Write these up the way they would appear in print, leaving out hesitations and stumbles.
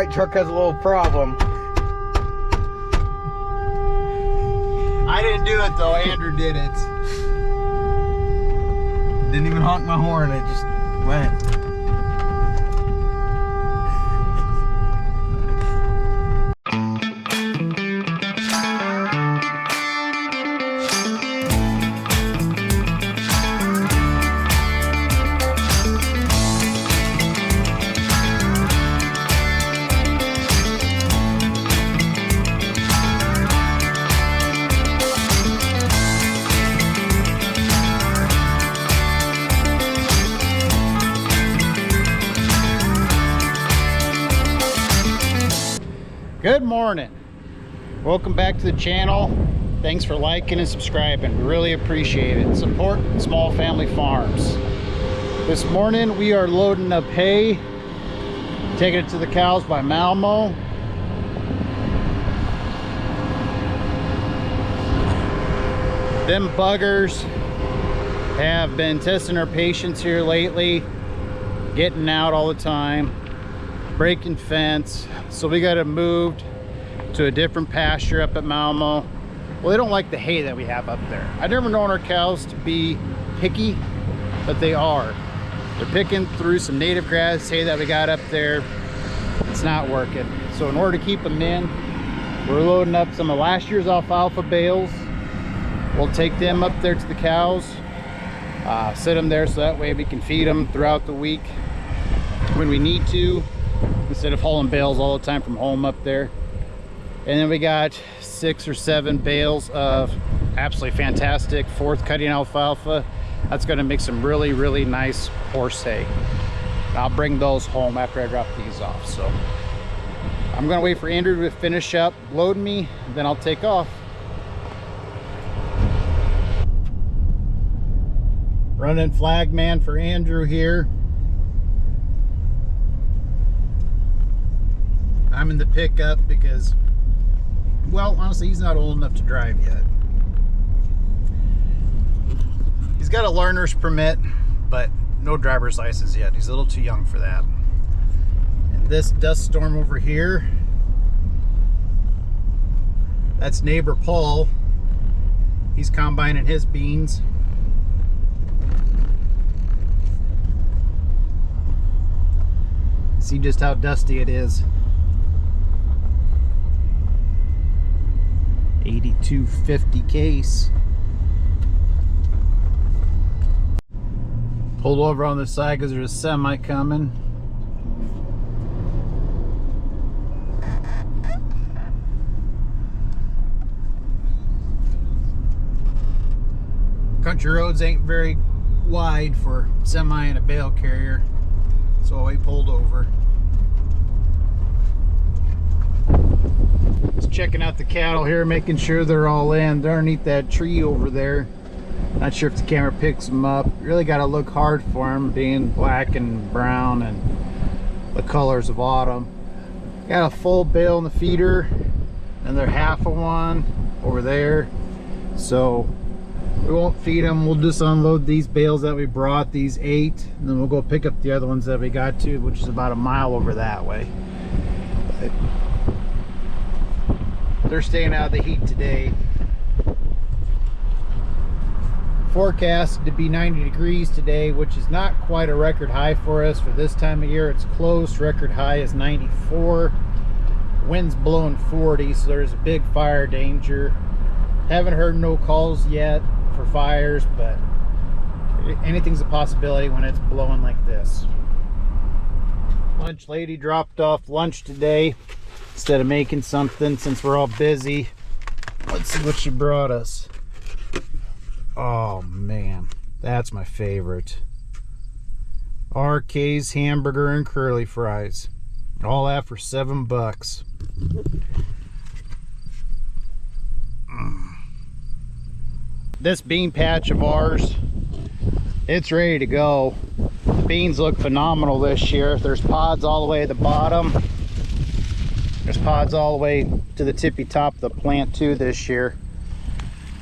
white truck has a little problem. I didn't do it though, Andrew did it. Didn't even honk my horn, it just went. Good morning. Welcome back to the channel. Thanks for liking and subscribing. We really appreciate it. Support small family farms. This morning we are loading up hay, taking it to the cows by Malmo. Them buggers have been testing our patience here lately, getting out all the time, breaking fence. So we got it moved to a different pasture up at Malmo. Well, they don't like the hay that we have up there. I never known our cows to be picky, but they are. They're picking through some native grass hay that we got up there. It's not working. So in order to keep them in, we're loading up some of last year's alfalfa bales. We'll take them up there to the cows, sit them there so that way we can feed them throughout the week when we need to, instead of hauling bales all the time from home up there. And then we got 6 or 7 bales of absolutely fantastic fourth cutting alfalfa. That's going to make some really nice horse hay. I'll bring those home after I drop these off. So I'm going to wait for Andrew to finish up loading me, then I'll take off. Running flag man for Andrew here. I'm in the pickup because, well, honestly, he's not old enough to drive yet. He's got a learner's permit, but no driver's license yet. He's a little too young for that. And this dust storm over here, that's neighbor Paul. He's combining his beans. See just how dusty it is. 8250 case. Pulled over on the side because there's a semi coming. Country roads ain't very wide for semi and a bale carrier, so I pulled over. Just checking out the cattle here, making sure they're all in. They're underneath that tree over there. Not sure if the camera picks them up. Really got to look hard for them, being black and brown and the colors of autumn. Got a full bale in the feeder, and they're half of one over there. So we won't feed them. We'll just unload these bales that we brought, these 8, and then we'll go pick up the other ones that we got to, which is about a mile over that way. But they're staying out of the heat today. Forecast to be 90 degrees today, which is not quite a record high for us for this time of year. It's close. Record high is 94. Wind's blowing 40, so there's a big fire danger. Haven't heard no calls yet for fires, but anything's a possibility when it's blowing like this. Lunch lady dropped off lunch today instead of making something, since we're all busy. Let's see what she brought us. Oh man, that's my favorite. RK's hamburger and curly fries. All that for $7. This bean patch of ours, it's ready to go. The beans look phenomenal this year. There's pods all the way at the bottom. There's pods all the way to the tippy top of the plant too this year.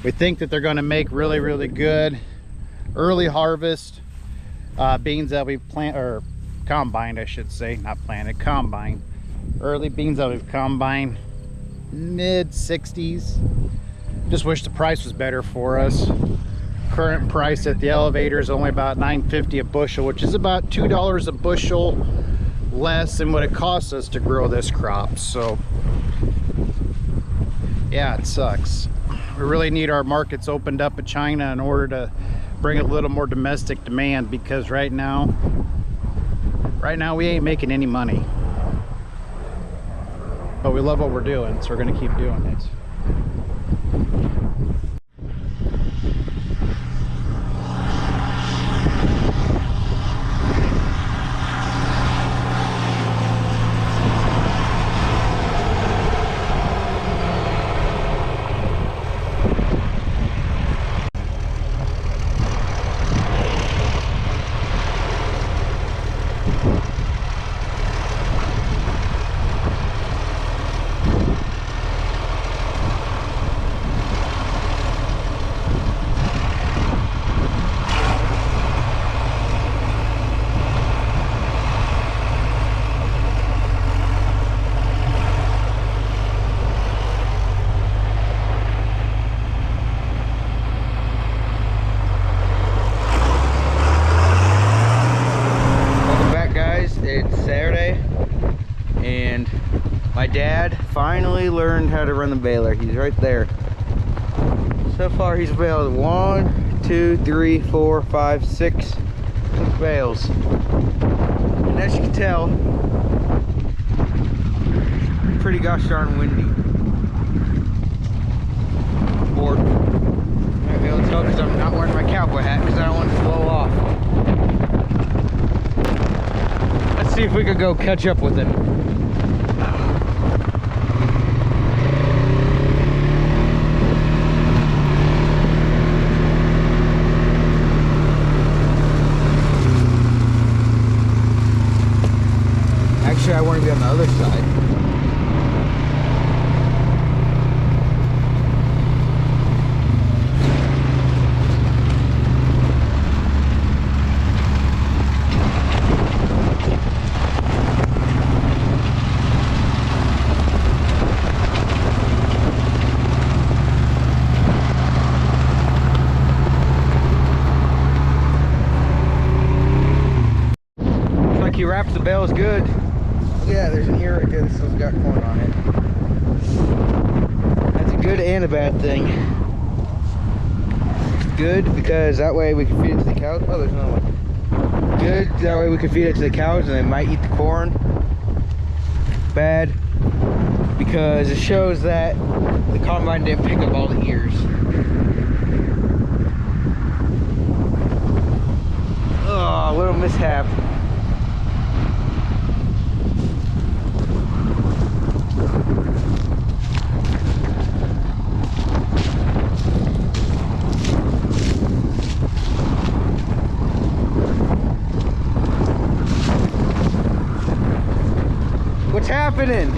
We think that they're going to make really good early harvest beans that we plant, or combined I should say, not planted, combined. Early beans out of combine, mid 60s. Just wish the price was better for us. Current price at the elevator is only about $9.50 a bushel, which is about $2 a bushel less than what it costs us to grow this crop. So yeah, it sucks. We really need our markets opened up in China in order to bring a little more domestic demand, because right now we ain't making any money. But we love what we're doing, so we're gonna keep doing it. It's Saturday, and my dad finally learned how to run the baler. He's right there. So far he's baled 1, 2, 3, 4, 5, 6 bales. And as you can tell, pretty gosh darn windy. Or I might be able to tell because I'm not wearing my cowboy hat because I don't want it to blow off. Let's see if we could go catch up with him. Actually, I want to be on the other side. He wraps the bales good. Yeah, there's an ear right there that still's got corn on it. That's a good and a bad thing. It's good because that way we can feed it to the cows. Oh, there's another one. Good, that way we can feed it to the cows and they might eat the corn. Bad because it shows that the combine didn't pick up all the ears. Oh, little mishap. What's happening?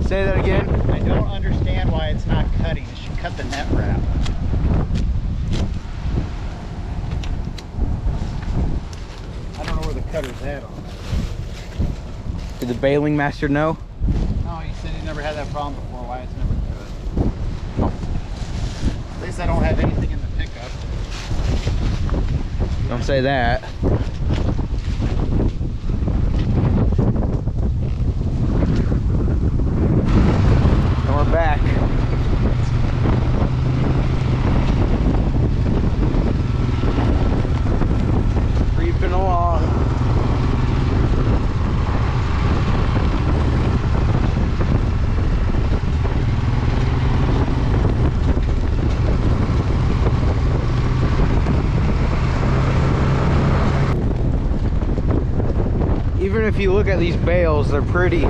Say that again. I don't understand why it's not cutting. It should cut the net wrap. I don't know where the cutter's at on it. Did the baling master know? No, he said he never had that problem before. Why it's never cut. At least I don't have anything in the pickup. Don't say that. And we're back. Creeping along. Even if you look at these bales, they're pretty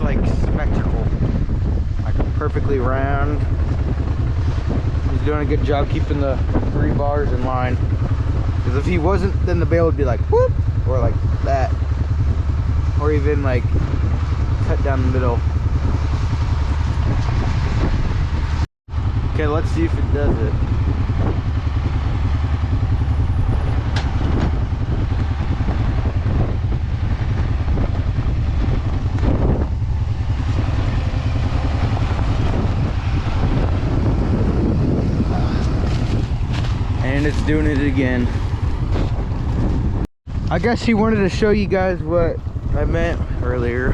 like symmetrical, like perfectly round. He's doing a good job keeping the 3 bars in line, because if he wasn't, then the bale would be like whoop, or like that, or even like cut down the middle. Okay, let's see if it does it. And it's doing it again. I guess he wanted to show you guys what I meant earlier.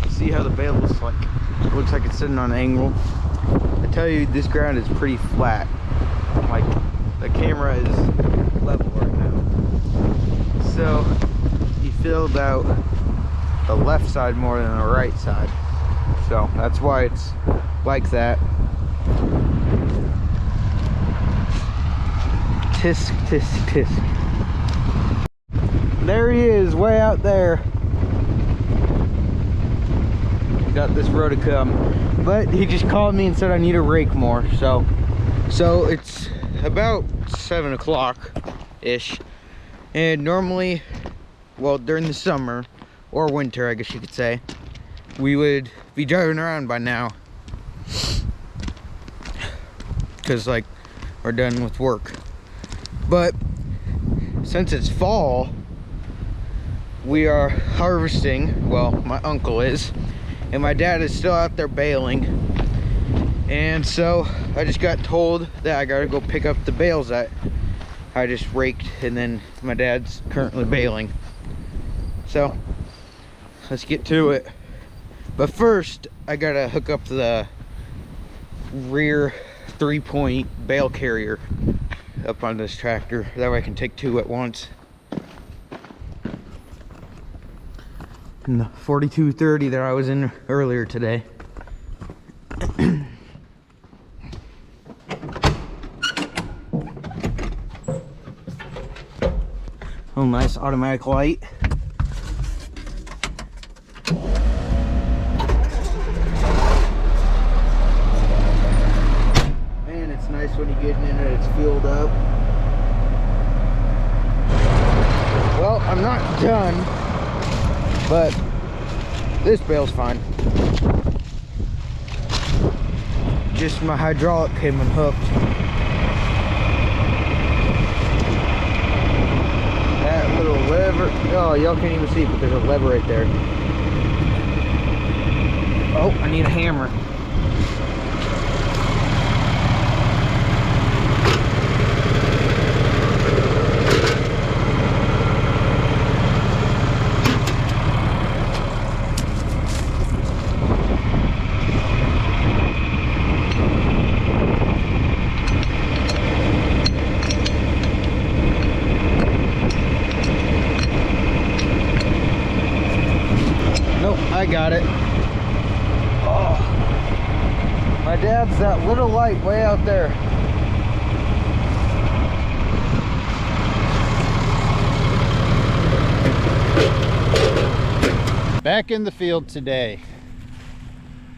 See how the bale looks like. It looks like it's sitting on an angle. I tell you, this ground is pretty flat. Like, the camera is level right now. So, he filled out the left side more than the right side. So, that's why it's like that. Tisk, tisk, tisk. There he is, way out there. Got this row to come. But he just called me and said I need to rake more. So it's about 7 o'clock-ish. And normally, well, during the summer, or winter, I guess you could say, we would be driving around by now. Because, like, we're done with work. But since it's fall, we are harvesting. Well, my uncle is, and my dad is still out there baling. And so I just got told that I gotta go pick up the bales that I just raked, and then my dad's currently baling. So let's get to it. But first, I gotta hook up the rear 3-point bale carrier up on this tractor. That way I can take 2 at once. And the 4230 that I was in earlier today. Oh, nice automatic light. Man, it's nice when you get in it, it's filled up. Well, I'm not done, but this bale's fine. Just my hydraulic came unhooked. That little lever, oh, y'all can't even see, but there's a lever right there. Oh, I need a hammer. I got it. Oh, my dad's that little light way out there. Back in the field today,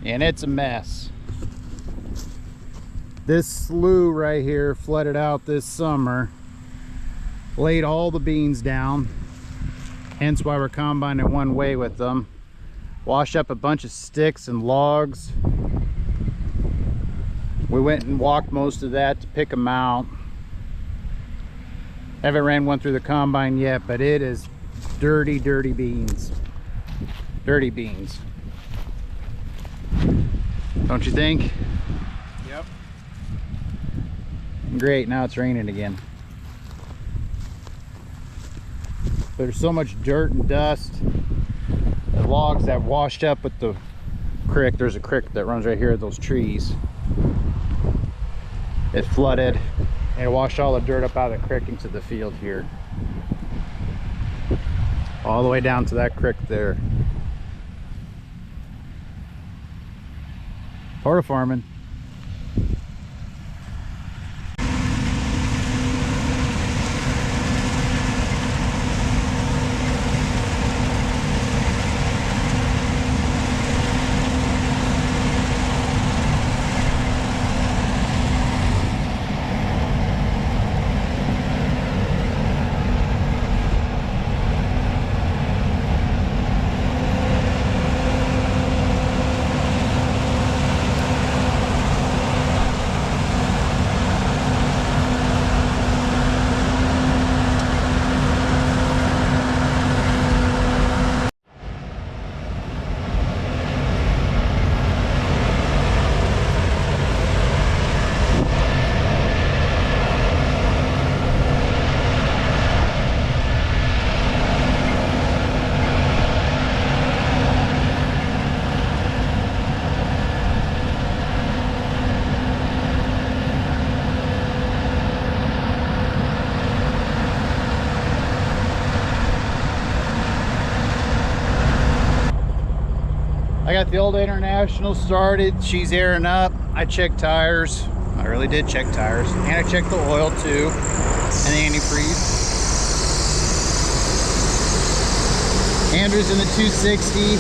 and it's a mess. This slough right here flooded out this summer, laid all the beans down, hence why we're combining one way with them. Washed up a bunch of sticks and logs. We went and walked most of that to pick them out. Haven't ran one through the combine yet, but it is dirty, dirty beans. Dirty beans. Don't you think? Yep. Great, now it's raining again. There's so much dirt and dust. The logs that washed up with the creek, there's a creek that runs right here, those trees. It flooded and it washed all the dirt up out of the creek into the field here. All the way down to that creek there. Part of farming. I got the old International started. She's airing up. I checked tires. I really did check tires. And I checked the oil too. And the antifreeze. Andrew's in the 260.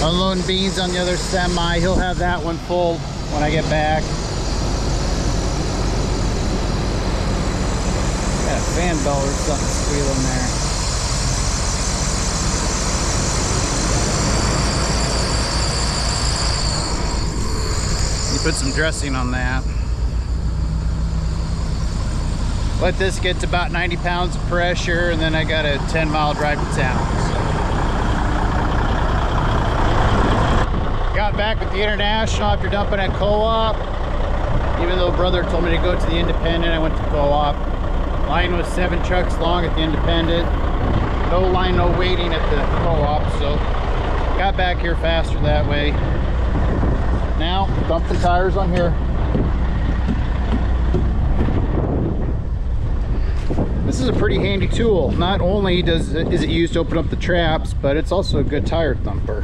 Unloading beans on the other semi. He'll have that one full when I get back. Got a fan belt or something squealing there. You put some dressing on that. Let this get to about 90 pounds of pressure, and then I got a 10-mile drive to town. So. Got back with the International after dumping at Co-op. Even though brother told me to go to the Independent, I went to Co-op. Line was 7 trucks long at the Independent. No line, no waiting at the Co-op, so got back here faster that way. Now, dump the tires on here. This is a pretty handy tool. Not only is it used to open up the traps, but it's also a good tire thumper.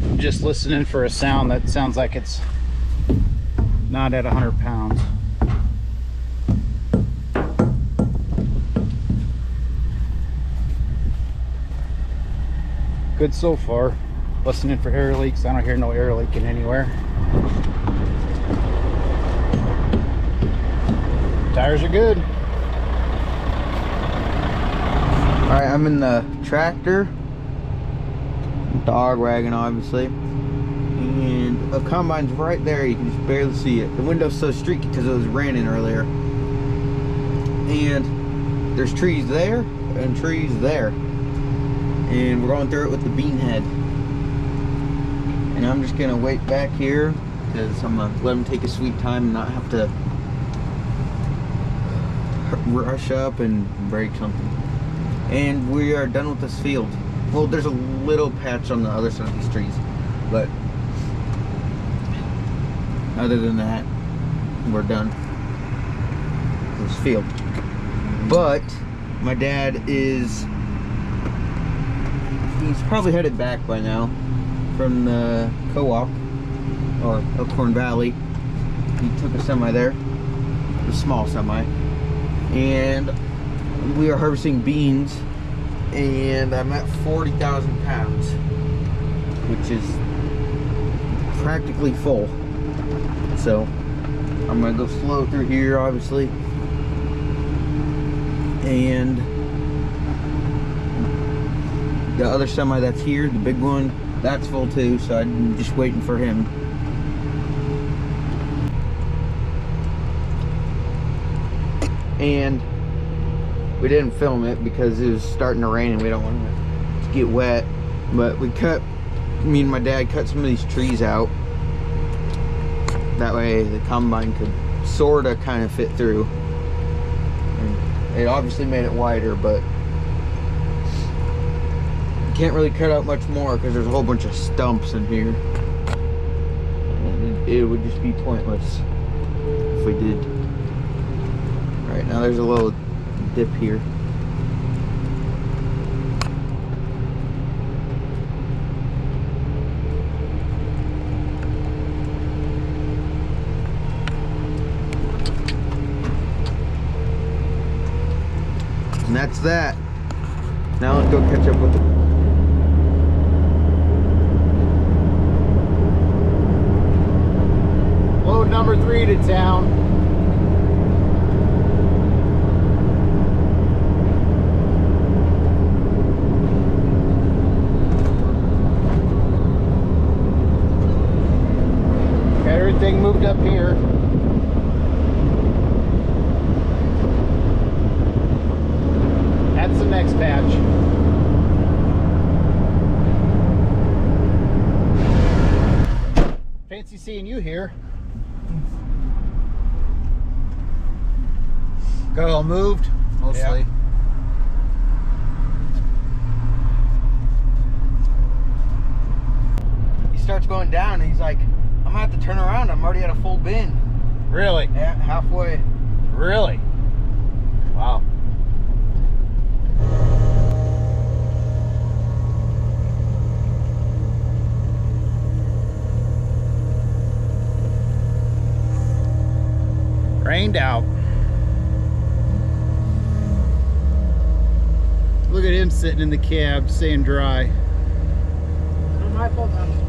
I'm just listening for a sound that sounds like it's not at 100 pounds. Good so far. Listening for air leaks. I don't hear no air leaking anywhere. Tires are good. Alright, I'm in the tractor. Dog wagon, obviously. And a combine's right there. You can just barely see it. The window's so streaky because it was raining earlier. And there's trees there and trees there. And we're going through it with the bean head. And I'm just gonna wait back here because I'm gonna let them take a sweet time and not have to rush up and break something. And we are done with this field. Well, there's a little patch on the other side of these trees, but other than that, we're done with this field. But my dad is, he's probably headed back by now from the Co-op or Elkhorn Valley. He took a semi there, a small semi, and we are harvesting beans, and I'm at 40,000 pounds, which is practically full. So I'm gonna go slow through here, obviously, and the other semi that's here, the big one, that's full too, so I'm just waiting for him. And we didn't film it because it was starting to rain and we don't want it to get wet, but me and my dad cut some of these trees out. That way the combine could sorta kind of fit through. And it obviously made it wider, but can't really cut out much more because there's a whole bunch of stumps in here. And it would just be pointless if we did. Right now there's a little dip here. And that's that. Now let's go catch up with the load number 3 to town. Got everything moved up here. That's the next batch. Fancy seeing you here. Got all moved, mostly. Yeah. He starts going down and he's like, I'm gonna have to turn around, I'm already at a full bin. Really? Yeah, halfway. Really? Wow. Rained out. Look at him sitting in the cab, staying dry. Not my fault, I'm